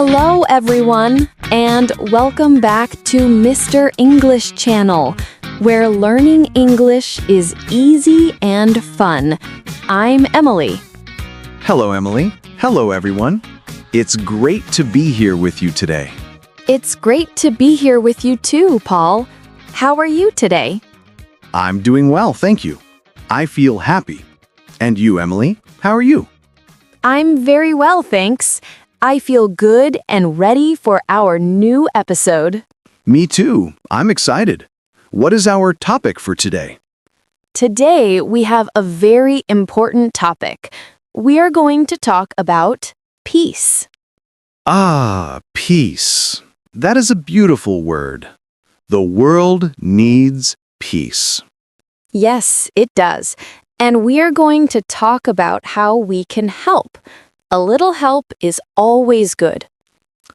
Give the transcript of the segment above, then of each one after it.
Hello, everyone, and welcome back to Mr. English Channel, where learning English is easy and fun. I'm Emily. Hello, Emily. Hello, everyone. It's great to be here with you today. It's great to be here with you too, Paul. How are you today? I'm doing well, thank you. I feel happy. And you, Emily, how are you? I'm very well, thanks. I feel good and ready for our new episode. Me too. I'm excited. What is our topic for today? Today, we have a very important topic. We are going to talk about peace. Ah, peace. That is a beautiful word. The world needs peace. Yes, it does. And we are going to talk about how we can help. A little help is always good.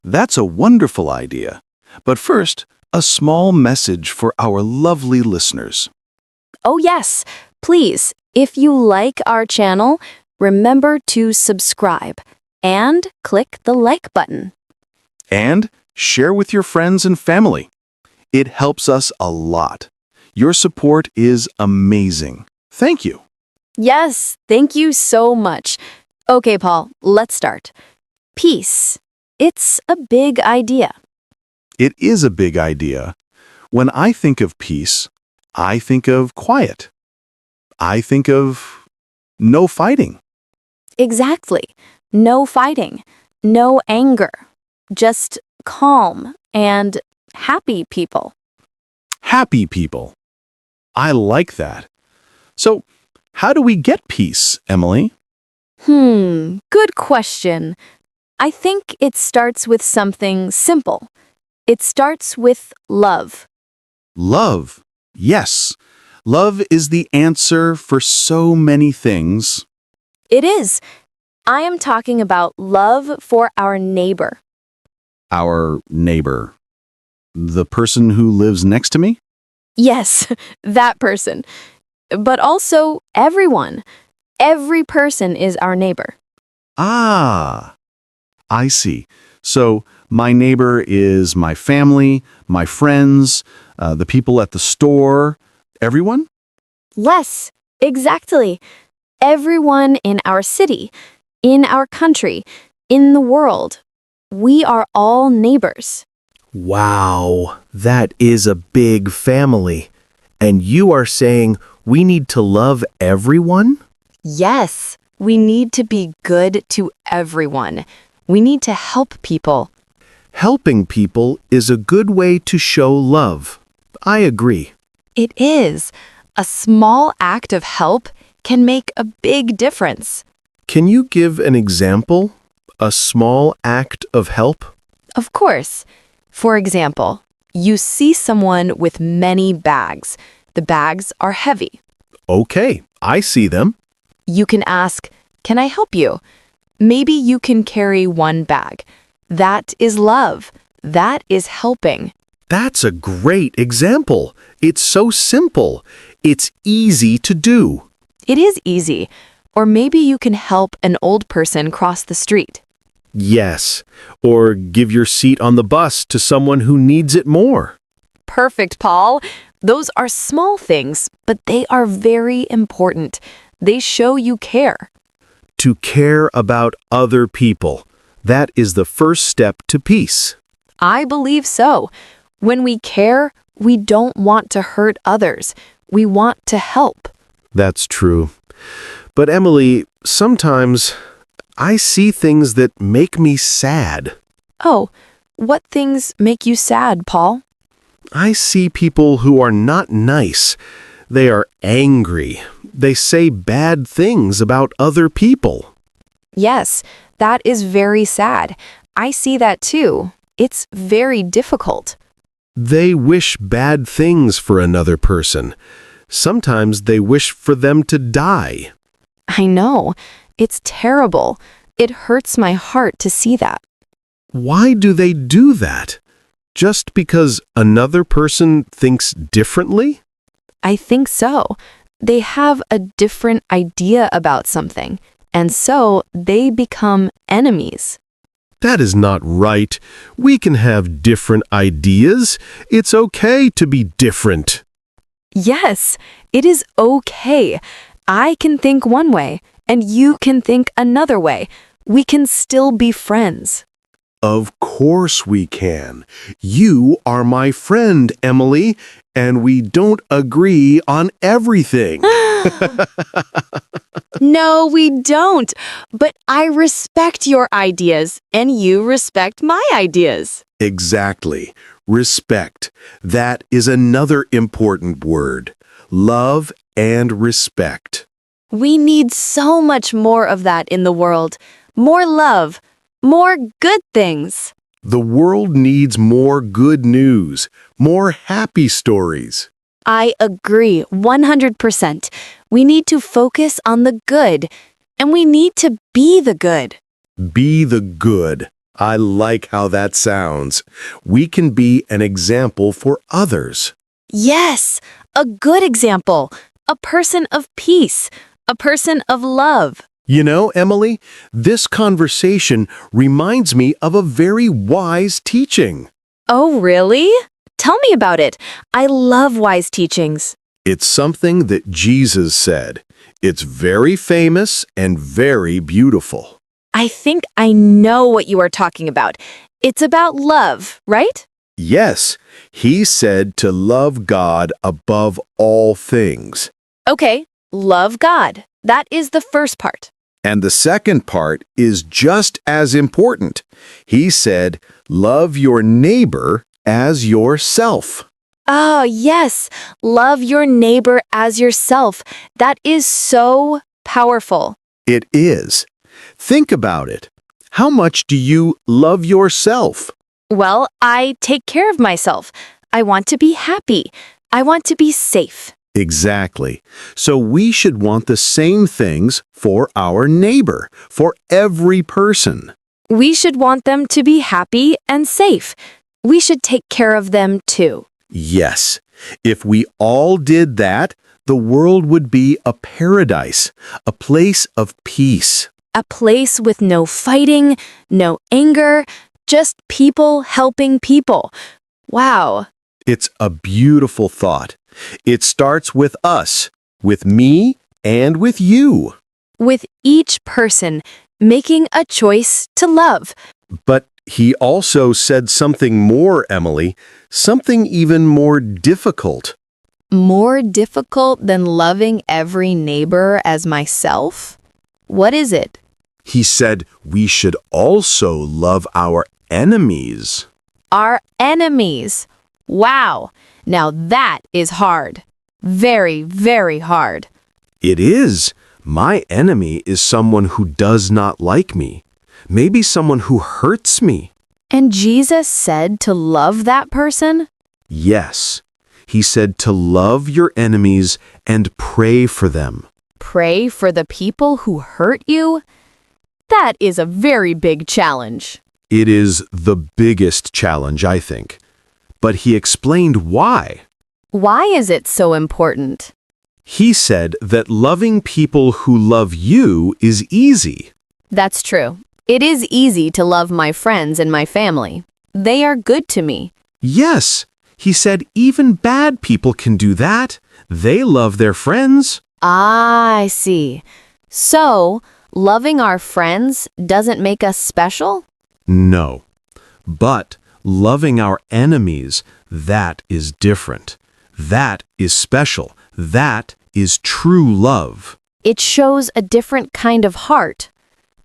That's a wonderful idea. But first, a small message for our lovely listeners. Oh yes, please, if you like our channel, remember to subscribe and click the like button. And share with your friends and family. It helps us a lot. Your support is amazing. Thank you. Yes, thank you so much. Okay, Paul, let's start. Peace. It's a big idea. It is a big idea. When I think of peace, I think of quiet. I think of no fighting. Exactly. No fighting, no anger, just calm and happy people. Happy people. I like that. So, how do we get peace, Emily? Good question. I think it starts with something simple. It starts with love. Love. Yes. Love is the answer for so many things. It is. I am talking about love for our neighbor. Our neighbor. The person who lives next to me? Yes, that person. But also everyone. Every person is our neighbor. Ah, I see. So my neighbor is my family, my friends, the people at the store, everyone? Yes, exactly. Everyone in our city, in our country, in the world. We are all neighbors. Wow, that is a big family. And you are saying we need to love everyone? Yes, we need to be good to everyone. We need to help people. Helping people is a good way to show love. I agree. It is. A small act of help can make a big difference. Can you give an example? A small act of help? Of course. For example, you see someone with many bags. The bags are heavy. Okay, I see them. You can ask, "Can I help you?" Maybe you can carry one bag. That is love. That is helping. That's a great example. It's so simple. It's easy to do. It is easy. Or maybe you can help an old person cross the street. Yes, or give your seat on the bus to someone who needs it more. Perfect, Paul. Those are small things, but they are very important. They show you care. To care about other people. That is the first step to peace. I believe so. When we care, we don't want to hurt others. We want to help. That's true. But Emily, sometimes I see things that make me sad. Oh, what things make you sad, Paul? I see people who are not nice. They are angry. They say bad things about other people. Yes, that is very sad. I see that too. It's very difficult. They wish bad things for another person. Sometimes they wish for them to die. I know. It's terrible. It hurts my heart to see that. Why do they do that? Just because another person thinks differently? I think so. They have a different idea about something, and so they become enemies. That is not right. We can have different ideas. It's okay to be different. Yes, it is okay. I can think one way, and you can think another way. We can still be friends. Of course we can. You are my friend, Emily, and we don't agree on everything. No, we don't. But I respect your ideas, and you respect my ideas. Exactly. Respect. That is another important word. Love and respect. We need so much more of that in the world. More love, more good things. The world needs more good news, more happy stories. I agree 100%. We need to focus on the good, and we need to be the good. Be the good. I like how that sounds. We can be an example for others. Yes, a good example, a person of peace, a person of love. You know, Emily, this conversation reminds me of a very wise teaching. Oh, really? Tell me about it. I love wise teachings. It's something that Jesus said. It's very famous and very beautiful. I think I know what you are talking about. It's about love, right? Yes, he said to love God above all things. Okay, love God. That is the first part. And the second part is just as important. He said, love your neighbor as yourself. Oh, yes. Love your neighbor as yourself. That is so powerful. It is. Think about it. How much do you love yourself? Well, I take care of myself. I want to be happy. I want to be safe. Exactly. So we should want the same things for our neighbor, for every person. We should want them to be happy and safe. We should take care of them too. Yes. If we all did that, the world would be a paradise, a place of peace. A place with no fighting, no anger, just people helping people. Wow. It's a beautiful thought. It starts with us, with me, and with you. With each person making a choice to love. But he also said something more, Emily, something even more difficult. More difficult than loving every neighbor as myself? What is it? He said we should also love our enemies. Our enemies. Wow. Now that is hard. Very, very hard. It is. My enemy is someone who does not like me. Maybe someone who hurts me. And Jesus said to love that person? Yes. He said to love your enemies and pray for them. Pray for the people who hurt you? That is a very big challenge. It is the biggest challenge, I think. But he explained why. Why is it so important? He said that loving people who love you is easy. That's true. It is easy to love my friends and my family. They are good to me. Yes, he said even bad people can do that. They love their friends. Ah, I see. So, loving our friends doesn't make us special? No. But loving our enemies, that is different. That is special. That is true love. It shows a different kind of heart.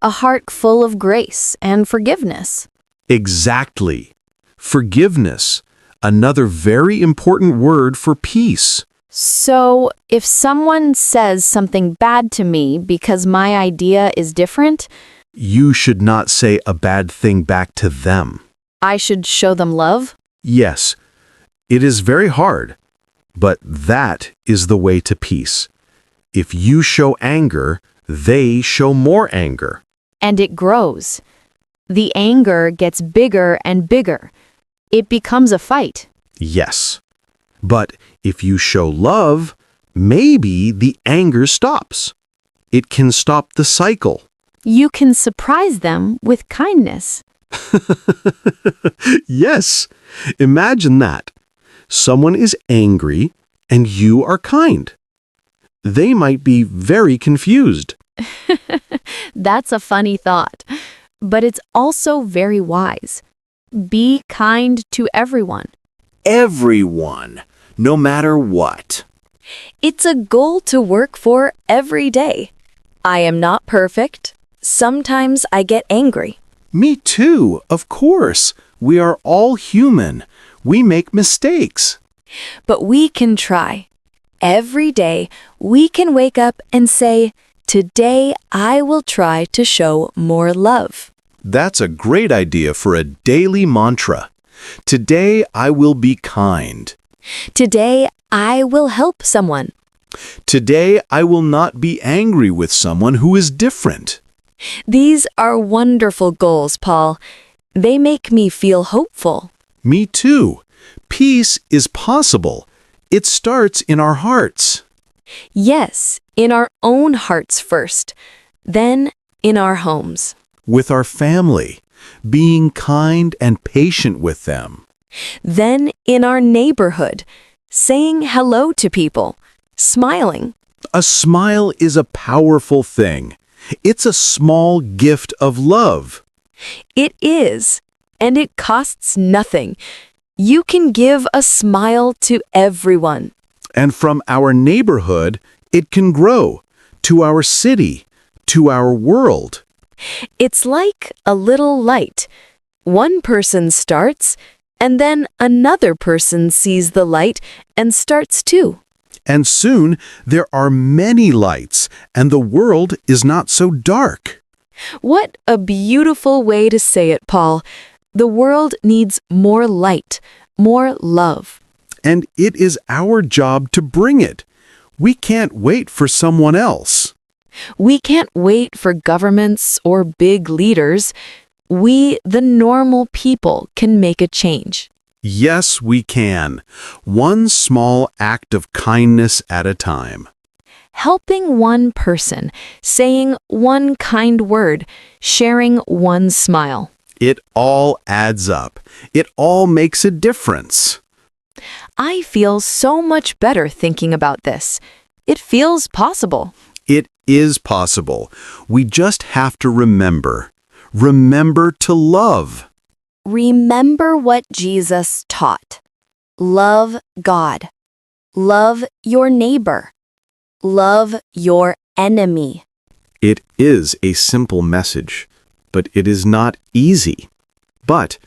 A heart full of grace and forgiveness. Exactly. Forgiveness, another very important word for peace. So, if someone says something bad to me because my idea is different, You should not say a bad thing back to them. I should show them love? Yes, it is very hard, but that is the way to peace. If you show anger, they show more anger. And it grows. The anger gets bigger and bigger. It becomes a fight. Yes. But if you show love, maybe the anger stops. It can stop the cycle. You can surprise them with kindness. Yes, imagine that. Someone is angry and you are kind. They might be very confused. That's a funny thought, but it's also very wise. Be kind to everyone. Everyone, no matter what. It's a goal to work for every day. I am not perfect. Sometimes I get angry. Me too, of course. We are all human. We make mistakes. But we can try. Every day, we can wake up and say, "Today I will try to show more love." That's a great idea for a daily mantra. Today I will be kind. Today I will help someone. Today I will not be angry with someone who is different. These are wonderful goals, Paul. They make me feel hopeful. Me too. Peace is possible. It starts in our hearts. Yes, in our own hearts first, then in our homes. With our family, being kind and patient with them. Then in our neighborhood, saying hello to people, smiling. A smile is a powerful thing. It's a small gift of love. It is, and it costs nothing. You can give a smile to everyone. And from our neighborhood, it can grow to our city, to our world. It's like a little light. One person starts, and then another person sees the light and starts too. And soon there are many lights, and the world is not so dark. What a beautiful way to say it, Paul. The world needs more light, more love. And it is our job to bring it. We can't wait for someone else. We can't wait for governments or big leaders. We, the normal people, can make a change. Yes, we can. One small act of kindness at a time. Helping one person, saying one kind word, sharing one smile. It all adds up. It all makes a difference. I feel so much better thinking about this. It feels possible. It is possible. We just have to remember. Remember to love. Remember what Jesus taught. Love God. Love your neighbor. Love your enemy. It is a simple message, but it is not easy. But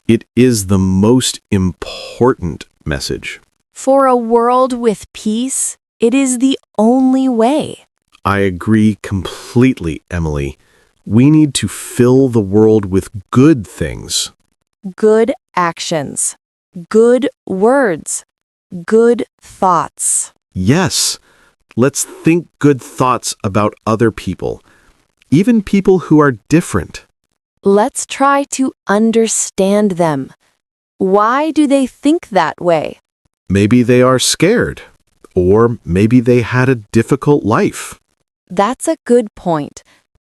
it is the most important message. For a world with peace, it is the only way. I agree completely, Emily. We need to fill the world with good things. Good actions. Good words. Good thoughts. Yes, let's think good thoughts about other people, even people who are different. Let's try to understand them. Why do they think that way? Maybe they are scared, or maybe they had a difficult life. That's a good point.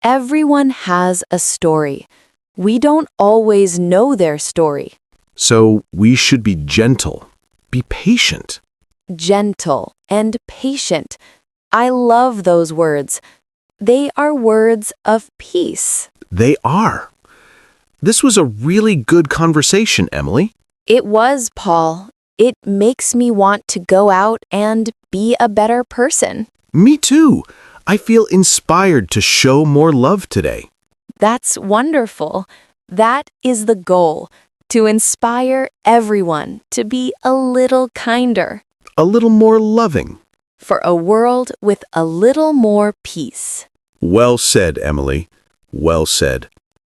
Everyone has a story. We don't always know their story. So we should be gentle, be patient. Gentle and patient. I love those words. They are words of peace. They are. This was a really good conversation, Emily. It was, Paul. It makes me want to go out and be a better person. Me too. I feel inspired to show more love today. That's wonderful. That is the goal, to inspire everyone to be a little kinder. A little more loving. For a world with a little more peace. Well said, Emily. Well said.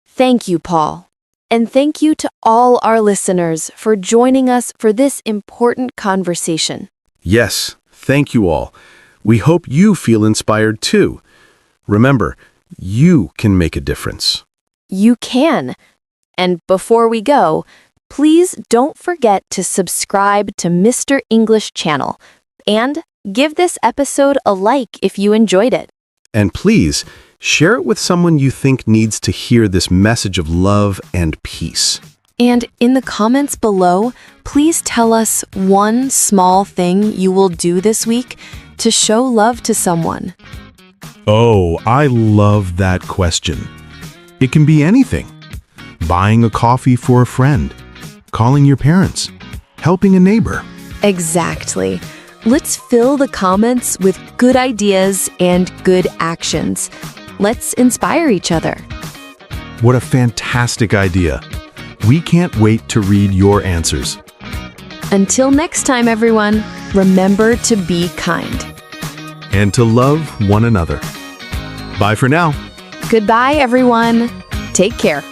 Thank you, Paul. And thank you to all our listeners for joining us for this important conversation. Yes, thank you all. We hope you feel inspired too. Remember, you can make a difference. You can. And before we go, please don't forget to subscribe to Mr. English channel and give this episode a like if you enjoyed it. And please, Share it with someone you think needs to hear this message of love and peace. And in the comments below, please tell us one small thing you will do this week to show love to someone. Oh, I love that question. It can be anything. Buying a coffee for a friend, calling your parents, helping a neighbor. Exactly. Let's fill the comments with good ideas and good actions. Let's inspire each other. What a fantastic idea. We can't wait to read your answers. Until next time, everyone, remember to be kind. And to love one another. Bye for now. Goodbye, everyone. Take care.